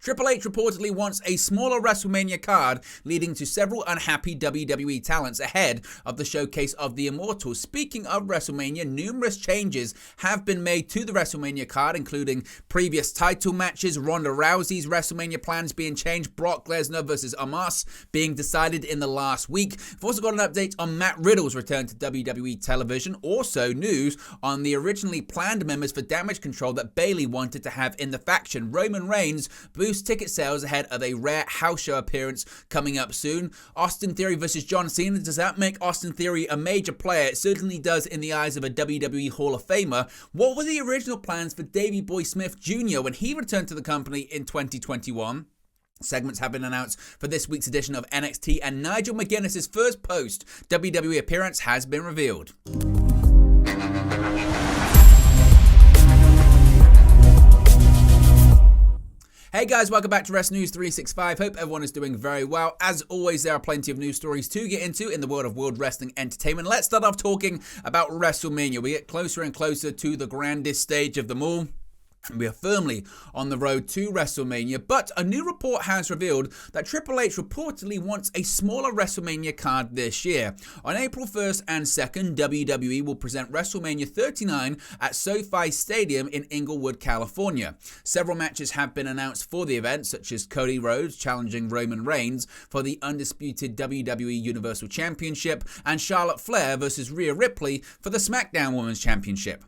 Triple H reportedly wants a smaller WrestleMania card, leading to several unhappy WWE talents ahead of the showcase of the Immortals. Speaking of WrestleMania, numerous changes have been made to the WrestleMania card, including previous title matches, Ronda Rousey's WrestleMania plans being changed, Brock Lesnar versus Omos being decided in the last week. We've also got an update on Matt Riddle's return to WWE television. Also, news on the originally planned members for Damage Control that Bayley wanted to have in the faction. Roman Reigns boost ticket sales ahead of a rare house show appearance coming up soon. Austin Theory versus John Cena. Does that make Austin Theory a major player? It certainly does in the eyes of a WWE Hall of Famer. What were the original plans for Davey Boy Smith Jr. when he returned to the company in 2021? Segments have been announced for this week's edition of NXT, and Nigel McGuinness' first post-WWE appearance has been revealed. Hey guys, welcome back to Wrest News 365. Hope everyone is doing very well. As always, there are plenty of news stories to get into in the world of World Wrestling Entertainment. Let's start off talking about WrestleMania. We get closer and closer to the grandest stage of them all. We are firmly on the road to WrestleMania, but a new report has revealed that Triple H reportedly wants a smaller WrestleMania card this year. On April 1st and 2nd, WWE will present WrestleMania 39 at SoFi Stadium in Inglewood, California. Several matches have been announced for the event, such as Cody Rhodes challenging Roman Reigns for the undisputed WWE Universal Championship and Charlotte Flair versus Rhea Ripley for the SmackDown Women's Championship.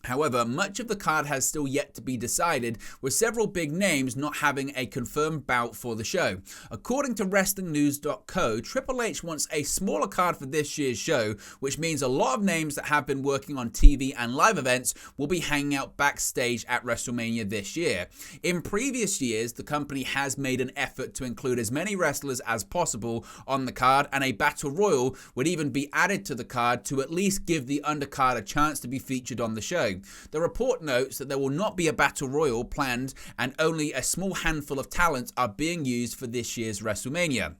However, much of the card has still yet to be decided, with several big names not having a confirmed bout for the show. According to WrestlingNews.co, Triple H wants a smaller card for this year's show, which means a lot of names that have been working on TV and live events will be hanging out backstage at WrestleMania this year. In previous years, the company has made an effort to include as many wrestlers as possible on the card, and a Battle Royal would even be added to the card to at least give the undercard a chance to be featured on the show. The report notes that there will not be a Battle Royal planned, and only a small handful of talents are being used for this year's WrestleMania.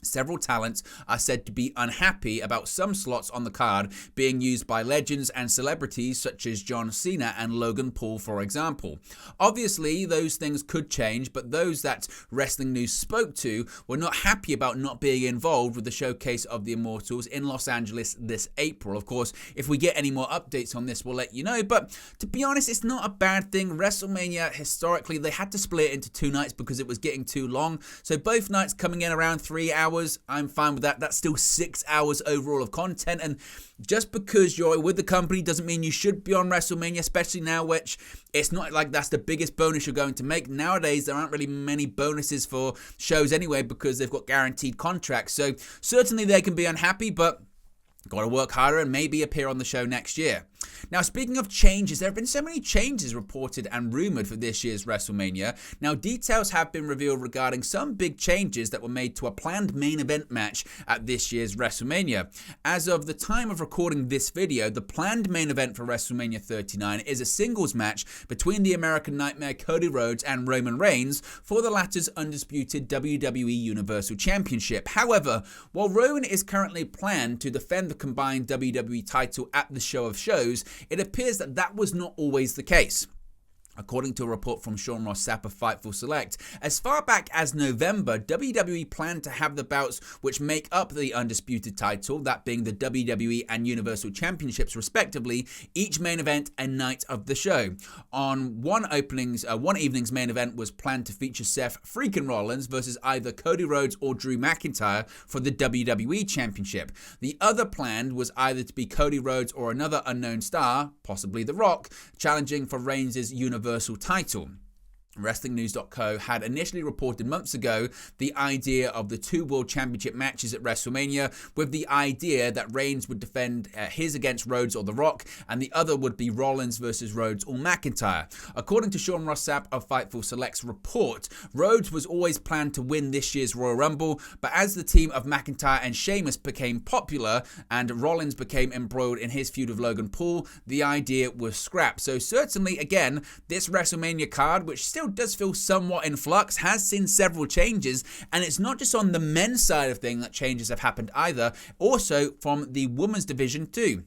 Several talents are said to be unhappy about some slots on the card being used by legends and celebrities such as John Cena and Logan Paul, for example. Obviously, those things could change, but those that Wrestling News spoke to were not happy about not being involved with the showcase of the Immortals in Los Angeles this April. Of course, if we get any more updates on this, we'll let you know, but to be honest, it's not a bad thing. WrestleMania, historically, they had to split it into two nights because it was getting too long, so both nights coming in around 3 hours. I'm fine with that. That's still 6 hours overall of content, and just because you're with the company doesn't mean you should be on WrestleMania, especially now, which it's not like that's the biggest bonus you're going to make. Nowadays, there aren't really many bonuses for shows anyway because they've got guaranteed contracts, so certainly they can be unhappy, but got to work harder and maybe appear on the show next year. Now, speaking of changes, there have been so many changes reported and rumored for this year's WrestleMania. Now, details have been revealed regarding some big changes that were made to a planned main event match at this year's WrestleMania. As of the time of recording this video, the planned main event for WrestleMania 39 is a singles match between the American Nightmare Cody Rhodes and Roman Reigns for the latter's undisputed WWE Universal Championship. However, while Roman is currently planned to defend the combined WWE title at the show of shows, it appears that that was not always the case. According to a report from Sean Ross Sapp of Fightful Select, as far back as November, WWE planned to have the bouts which make up the undisputed title, that being the WWE and Universal Championships respectively, each main event and night of the show. On one evening's main event was planned to feature Seth freaking Rollins versus either Cody Rhodes or Drew McIntyre for the WWE Championship. The other planned was either to be Cody Rhodes or another unknown star, possibly The Rock, challenging for Reigns' Universal title. WrestlingNews.co had initially reported months ago the idea of the two World Championship matches at WrestleMania, with the idea that Reigns would defend his against Rhodes or The Rock, and the other would be Rollins versus Rhodes or McIntyre. According to Sean Ross Sapp of Fightful Select's report, Rhodes was always planned to win this year's Royal Rumble, but as the team of McIntyre and Sheamus became popular and Rollins became embroiled in his feud with Logan Paul, the idea was scrapped. So certainly, again, this WrestleMania card, which still does feel somewhat in flux, has seen several changes, and it's not just on the men's side of things that changes have happened either, also from the women's division too,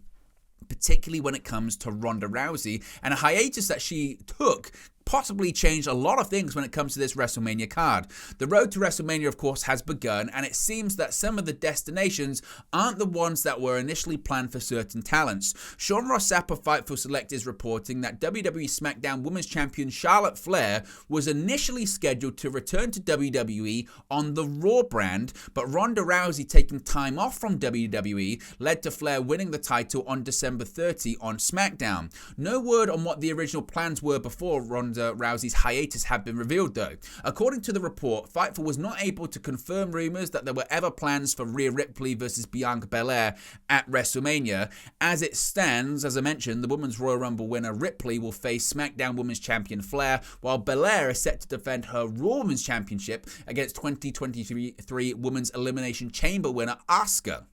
particularly when it comes to Ronda Rousey and a hiatus that she took possibly change a lot of things when it comes to this WrestleMania card. The road to WrestleMania, of course, has begun, and it seems that some of the destinations aren't the ones that were initially planned for certain talents. Sean Rossap of Fightful Select is reporting that WWE SmackDown Women's Champion Charlotte Flair was initially scheduled to return to WWE on the Raw brand, but Ronda Rousey taking time off from WWE led to Flair winning the title on December 30 on SmackDown. No word on what the original plans were before Ronda Rousey's hiatus have been revealed though. According to the report, Fightful was not able to confirm rumors that there were ever plans for Rhea Ripley versus Bianca Belair at WrestleMania. As it stands, as I mentioned, the Women's Royal Rumble winner Ripley will face SmackDown Women's Champion Flair, while Belair is set to defend her Raw Women's Championship against 2023 Women's Elimination Chamber winner Asuka.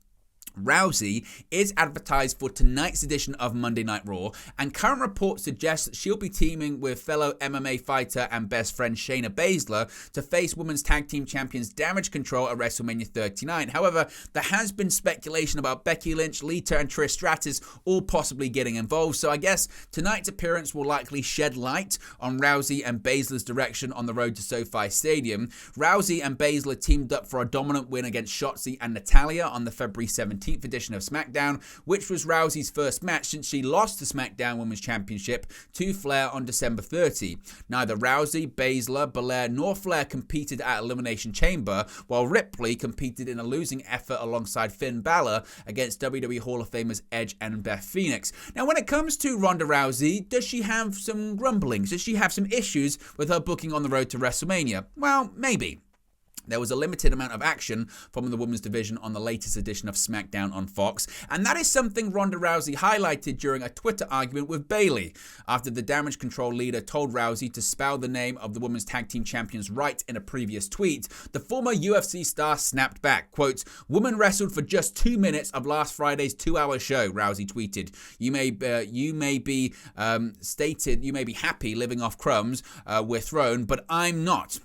Rousey is advertised for tonight's edition of Monday Night Raw, and current reports suggest that she'll be teaming with fellow MMA fighter and best friend Shayna Baszler to face Women's Tag Team Champions Damage Control at WrestleMania 39. However, there has been speculation about Becky Lynch, Lita, and Trish Stratus all possibly getting involved, so I guess tonight's appearance will likely shed light on Rousey and Baszler's direction on the road to SoFi Stadium. Rousey and Baszler teamed up for a dominant win against Shotzi and Natalya on the February 17th edition of SmackDown, which was Rousey's first match since she lost the SmackDown Women's Championship to Flair on December 30. Neither Rousey, Baszler, Belair, nor Flair competed at Elimination Chamber, while Ripley competed in a losing effort alongside Finn Balor against WWE Hall of Famers Edge and Beth Phoenix. Now, when it comes to Ronda Rousey, does she have some grumblings? Does she have some issues with her booking on the road to WrestleMania? Well, maybe. There was a limited amount of action from the women's division on the latest edition of SmackDown on Fox, and that is something Ronda Rousey highlighted during a Twitter argument with Bayley, after the Damage Control leader told Rousey to spell the name of the Women's Tag Team Champions right in a previous tweet. The former UFC star snapped back, quote, "Woman wrestled for just 2 minutes of last Friday's 2-hour show," Rousey tweeted. You may be happy living off crumbs we're thrown, but I'm not."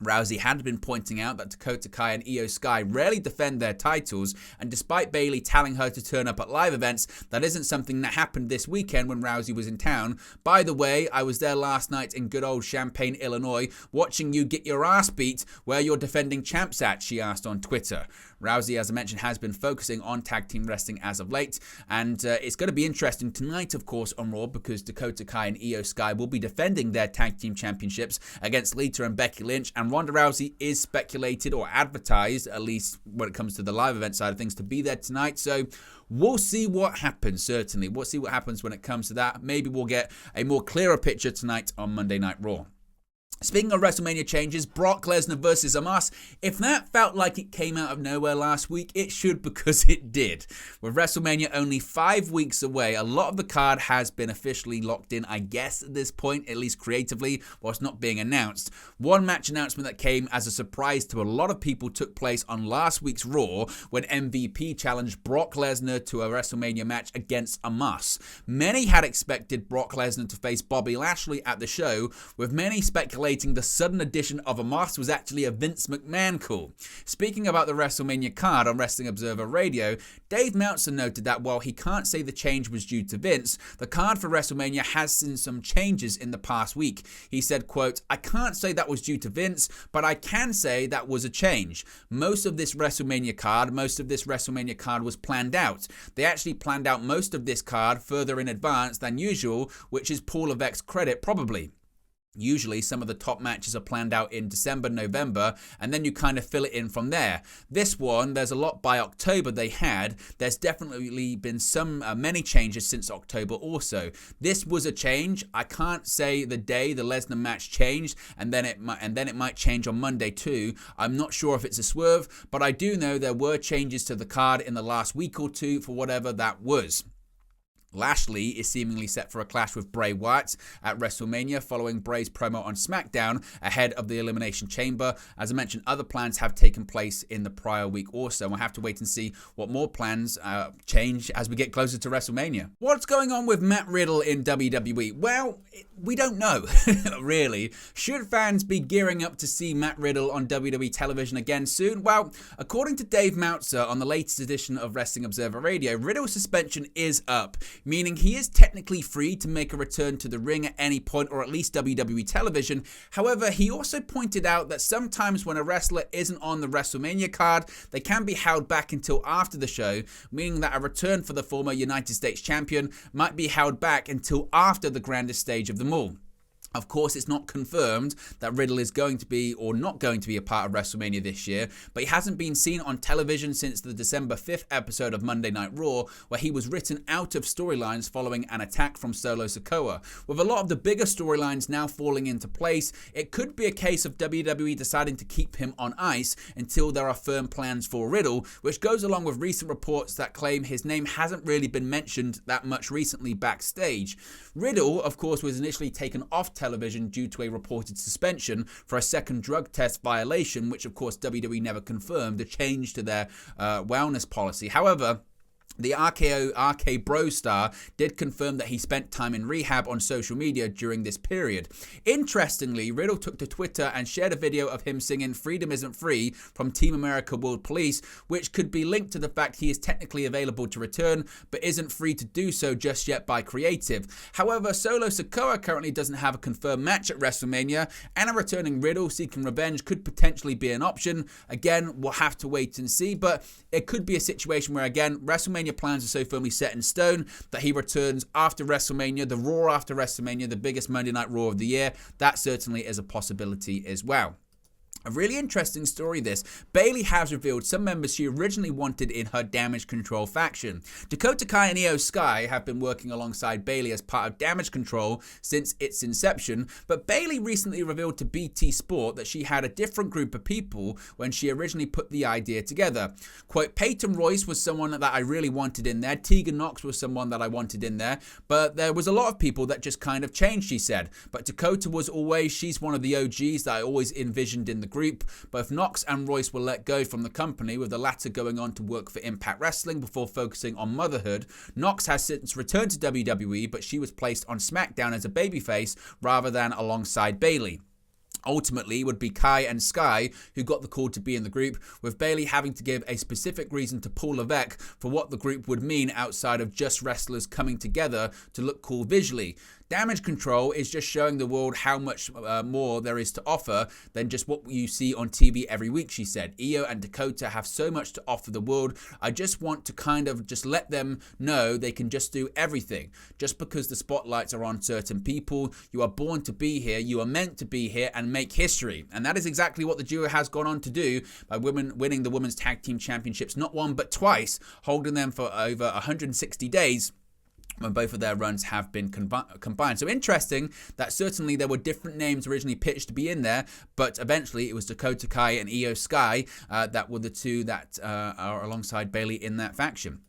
Rousey had been pointing out that Dakota Kai and Io Sky rarely defend their titles, and despite Bayley telling her to turn up at live events, that isn't something that happened this weekend when Rousey was in town. "By the way, I was there last night in good old Champaign, Illinois, watching you get your ass beat where you're defending champs at," she asked on Twitter. Rousey, as I mentioned, has been focusing on tag team wrestling as of late, and it's going to be interesting tonight, of course, on Raw, because Dakota Kai and Io Sky will be defending their tag team championships against Lita and Becky Lynch, and Ronda Rousey is speculated or advertised, at least when it comes to the live event side of things, to be there tonight. So we'll see what happens, certainly. We'll see what happens when it comes to that. Maybe we'll get a more clearer picture tonight on Monday Night Raw. Speaking of WrestleMania changes, Brock Lesnar versus Omos. If that felt like it came out of nowhere last week, it should, because it did. With WrestleMania only 5 weeks away, a lot of the card has been officially locked in, I guess, at this point, at least creatively, whilst not being announced. One match announcement that came as a surprise to a lot of people took place on last week's Raw, when MVP challenged Brock Lesnar to a WrestleMania match against Omos. Many had expected Brock Lesnar to face Bobby Lashley at the show, with many speculating the sudden addition of Omos was actually a Vince McMahon call. Speaking about the WrestleMania card on Wrestling Observer Radio, Dave Meltzer noted that while he can't say the change was due to Vince, the card for WrestleMania has seen some changes in the past week. He said, quote, "I can't say that was due to Vince, but I can say that was a change. Most of this WrestleMania card was planned out. They actually planned out most of this card further in advance than usual, which is Paul Levesque's credit, probably. Usually some of the top matches are planned out in December, November, and then you kind of fill it in from there. This one, there's a lot by October they had. There's definitely been many changes since October also. This was a change. I can't say the day the Lesnar match changed, and then it might change on Monday too. I'm not sure if it's a swerve, but I do know there were changes to the card in the last week or two for whatever that was." Lashley is seemingly set for a clash with Bray Wyatt at WrestleMania following Bray's promo on SmackDown ahead of the Elimination Chamber. As I mentioned, other plans have taken place in the prior week also. We'll have to wait and see what more plans change as we get closer to WrestleMania. What's going on with Matt Riddle in WWE? Well, we don't know, really. Should fans be gearing up to see Matt Riddle on WWE television again soon? Well, according to Dave Meltzer on the latest edition of Wrestling Observer Radio, Riddle's suspension is up. meaning he is technically free to make a return to the ring at any point, or at least WWE television. However, he also pointed out that sometimes when a wrestler isn't on the WrestleMania card, they can be held back until after the show, meaning that a return for the former United States champion might be held back until after the grandest stage of them all. Of course, it's not confirmed that Riddle is going to be or not going to be a part of WrestleMania this year, but he hasn't been seen on television since the December 5th episode of Monday Night Raw, where he was written out of storylines following an attack from Solo Sikoa. With a lot of the bigger storylines now falling into place, it could be a case of WWE deciding to keep him on ice until there are firm plans for Riddle, which goes along with recent reports that claim his name hasn't really been mentioned that much recently backstage. Riddle, of course, was initially taken off television due to a reported suspension for a second drug test violation, which of course WWE never confirmed, a change to their wellness policy. However, the RK Bro star did confirm that he spent time in rehab on social media during this period. Interestingly, Riddle took to Twitter and shared a video of him singing "Freedom Isn't Free" from Team America World Police, which could be linked to the fact he is technically available to return, but isn't free to do so just yet by creative. However, Solo Sikoa currently doesn't have a confirmed match at WrestleMania, and a returning Riddle seeking revenge could potentially be an option. Again, we'll have to wait and see, but it could be a situation where, again, WrestleMania plans are so firmly set in stone that he returns after WrestleMania, the Raw after WrestleMania, the biggest Monday Night Raw of the year. That certainly is a possibility as well. A really interesting story this. Bayley has revealed some members she originally wanted in her Damage Control faction. Dakota Kai and Io Sky have been working alongside Bayley as part of Damage Control since its inception, but Bayley recently revealed to BT Sport that she had a different group of people when she originally put the idea together. Quote, Peyton Royce was someone that I really wanted in there, Tegan Knox was someone that I wanted in there, but there was a lot of people that just kind of changed, she said. But Dakota was always, she's one of the OGs that I always envisioned in the group. Both Knox and Royce were let go from the company, with the latter going on to work for Impact Wrestling before focusing on motherhood. Knox has since returned to WWE, but she was placed on SmackDown as a babyface rather than alongside Bayley. Ultimately, it would be Kai and Sky who got the call to be in the group, with Bayley having to give a specific reason to Paul Levesque for what the group would mean outside of just wrestlers coming together to look cool visually. Damage Control is just showing the world how much more there is to offer than just what you see on TV every week, she said. Io and Dakota have so much to offer the world. I just want to kind of just let them know they can just do everything. Just because the spotlights are on certain people, you are born to be here, you are meant to be here and make history. And that is exactly what the duo has gone on to do by winning the Women's Tag Team Championships not one but twice, holding them for over 160 days. When both of their runs have been combined. So interesting that certainly there were different names originally pitched to be in there, but eventually it was Dakota Kai and Io Sky that were the two that are alongside Bayley in that faction.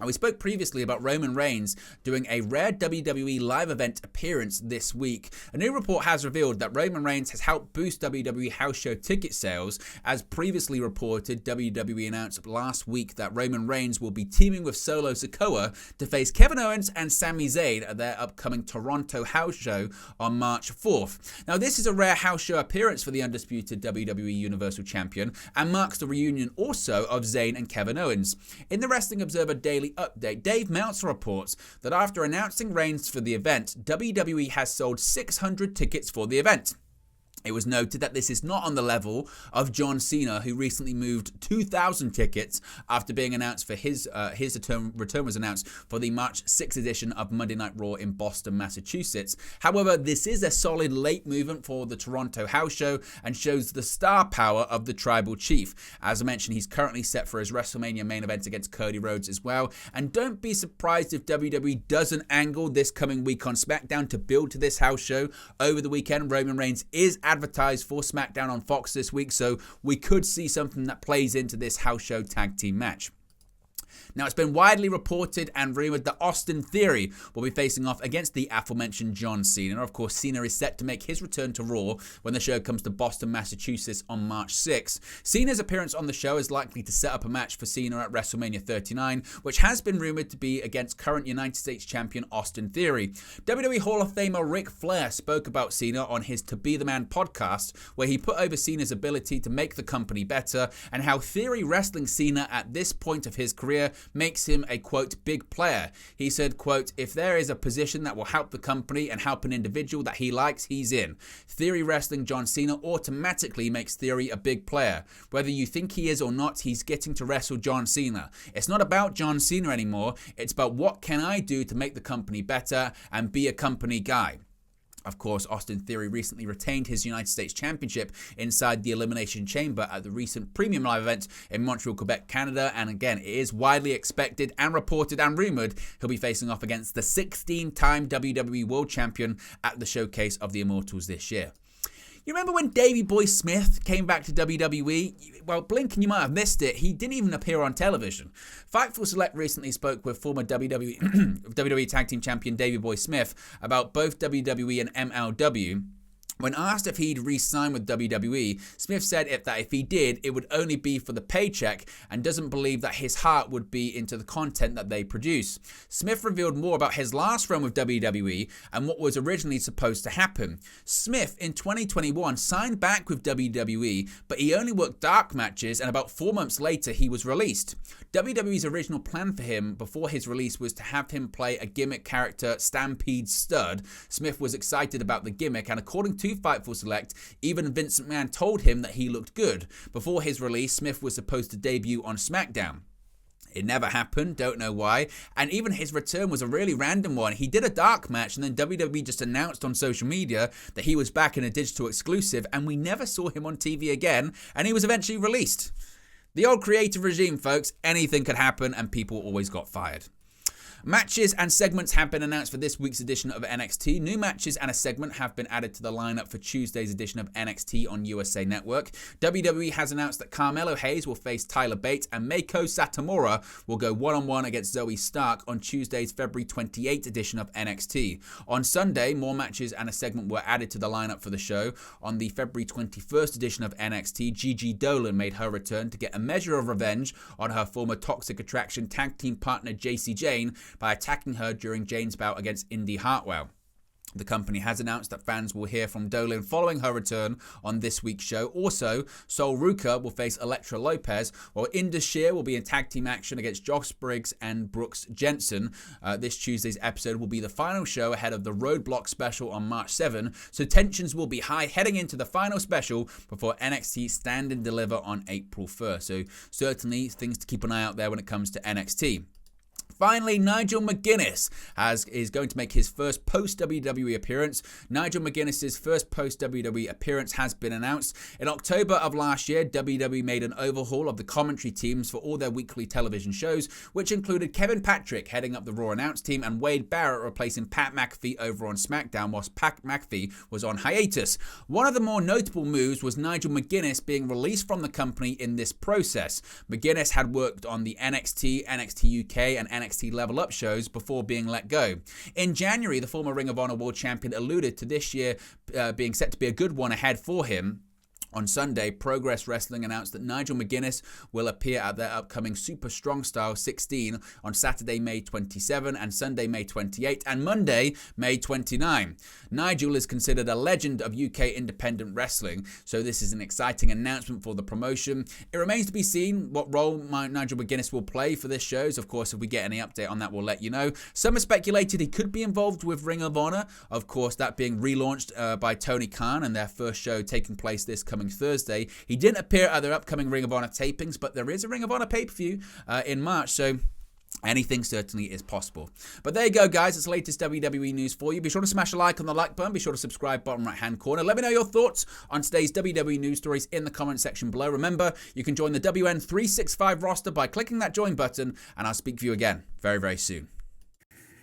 We spoke previously about Roman Reigns doing a rare WWE live event appearance this week. A new report has revealed that Roman Reigns has helped boost WWE house show ticket sales. As previously reported, WWE announced last week that Roman Reigns will be teaming with Solo Sikoa to face Kevin Owens and Sami Zayn at their upcoming Toronto house show on March 4th. Now, this is a rare house show appearance for the undisputed WWE Universal Champion and marks the reunion also of Zayn and Kevin Owens. In the Wrestling Observer Daily Update, Dave Meltzer reports that after announcing Reigns for the event, WWE has sold 600 tickets for the event. It was noted that this is not on the level of John Cena, who recently moved 2,000 tickets after being announced for his return was announced for the March 6th edition of Monday Night Raw in Boston, Massachusetts. However, this is a solid late movement for the Toronto house show and shows the star power of the Tribal Chief. As I mentioned, he's currently set for his WrestleMania main event against Cody Rhodes as well. And don't be surprised if WWE doesn't angle this coming week on SmackDown to build to this house show. Over the weekend, Roman Reigns is advertised for SmackDown on Fox this week, so we could see something that plays into this house show tag team match. Now, it's been widely reported and rumored that Austin Theory will be facing off against the aforementioned John Cena. Of course, Cena is set to make his return to Raw when the show comes to Boston, Massachusetts on March 6th. Cena's appearance on the show is likely to set up a match for Cena at WrestleMania 39, which has been rumored to be against current United States champion Austin Theory. WWE Hall of Famer Ric Flair spoke about Cena on his To Be The Man podcast, where he put over Cena's ability to make the company better and how Theory wrestling Cena at this point of his career makes him a, quote, big player. He said, quote, if there is a position that will help the company and help an individual that he likes, he's in. Theory Wrestling John Cena automatically makes Theory a big player. Whether you think he is or not, he's getting to wrestle John Cena. It's not about John Cena anymore. It's about what can I do to make the company better and be a company guy. Of course, Austin Theory recently retained his United States Championship inside the Elimination Chamber at the recent Premium Live event in Montreal, Quebec, Canada. And again, it is widely expected and reported and rumored he'll be facing off against the 16-time WWE World Champion at the Showcase of the Immortals this year. You remember when Davey Boy Smith came back to WWE? Well, blink and you might have missed it. He didn't even appear on television. Fightful Select recently spoke with former WWE Tag Team Champion Davey Boy Smith about both WWE and MLW. When asked if he'd re-sign with WWE, Smith said that if he did, it would only be for the paycheck and doesn't believe that his heart would be into the content that they produce. Smith revealed more about his last run with WWE and what was originally supposed to happen. Smith, in 2021, signed back with WWE, but he only worked dark matches and about 4 months later he was released. WWE's original plan for him before his release was to have him play a gimmick character, Stampede Stud. Smith was excited about the gimmick, and according to Fightful Select, even Vince McMahon told him that he looked good. Before his release, Smith was supposed to debut on SmackDown. It never happened, don't know why, and even his return was a really random one. He did a dark match and then WWE just announced on social media that he was back in a digital exclusive, and we never saw him on TV again, and he was eventually released. The old creative regime, folks, anything could happen and people always got fired. Matches and segments have been announced for this week's edition of NXT. New matches and a segment have been added to the lineup for Tuesday's edition of NXT on USA Network. WWE has announced that Carmelo Hayes will face Tyler Bate and Meiko Satomura will go one-on-one against Zoe Stark on Tuesday's February 28th edition of NXT. On Sunday, more matches and a segment were added to the lineup for the show. On the February 21st edition of NXT, Gigi Dolan made her return to get a measure of revenge on her former Toxic Attraction tag team partner JC Jane by attacking her during Jane's bout against Indy Hartwell. The company has announced that fans will hear from Dolan following her return on this week's show. Also, Sol Ruka will face Elektra Lopez, while Indus Sher will be in tag team action against Josh Briggs and Brooks Jensen. This Tuesday's episode will be the final show ahead of the Roadblock special on March 7, so tensions will be high heading into the final special before NXT Stand and Deliver on April 1st. So certainly things to keep an eye out there when it comes to NXT. Finally, Nigel McGuinness is going to make his first post-WWE appearance. Nigel McGuinness's first post-WWE appearance has been announced. In October of last year, WWE made an overhaul of the commentary teams for all their weekly television shows, which included Kevin Patrick heading up the Raw announce team and Wade Barrett replacing Pat McAfee over on SmackDown whilst Pat McAfee was on hiatus. One of the more notable moves was Nigel McGuinness being released from the company in this process. McGuinness had worked on the NXT, NXT UK and NXT Level Up shows before being let go. In January, the former Ring of Honor World Champion alluded to this year being set to be a good one ahead for him. On Sunday, Progress Wrestling announced that Nigel McGuinness will appear at their upcoming Super Strong Style 16 on Saturday, May 27 and Sunday, May 28 and Monday, May 29. Nigel is considered a legend of UK independent wrestling, so this is an exciting announcement for the promotion. It remains to be seen what role Nigel McGuinness will play for this show. Of course, if we get any update on that, we'll let you know. Some have speculated he could be involved with Ring of Honor, of course, that being relaunched by Tony Khan and their first show taking place this coming Thursday. He didn't appear at their upcoming Ring of Honor tapings, but there is a Ring of Honor pay-per-view in March, so anything certainly is possible. But there you go, guys. It's the latest WWE news for you. Be sure to smash a like on the like button. Be sure to subscribe bottom right-hand corner. Let me know your thoughts on today's WWE news stories in the comment section below. Remember, you can join the WN365 roster by clicking that join button, and I'll speak to you again very, very soon.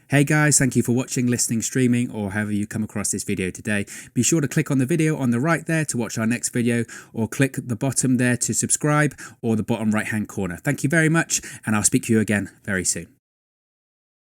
Hey guys, thank you for watching, listening, streaming, or however you come across this video today. Be sure to click on the video on the right there to watch our next video, or click the bottom there to subscribe, or the bottom right hand corner. Thank you very much, and I'll speak to you again very soon.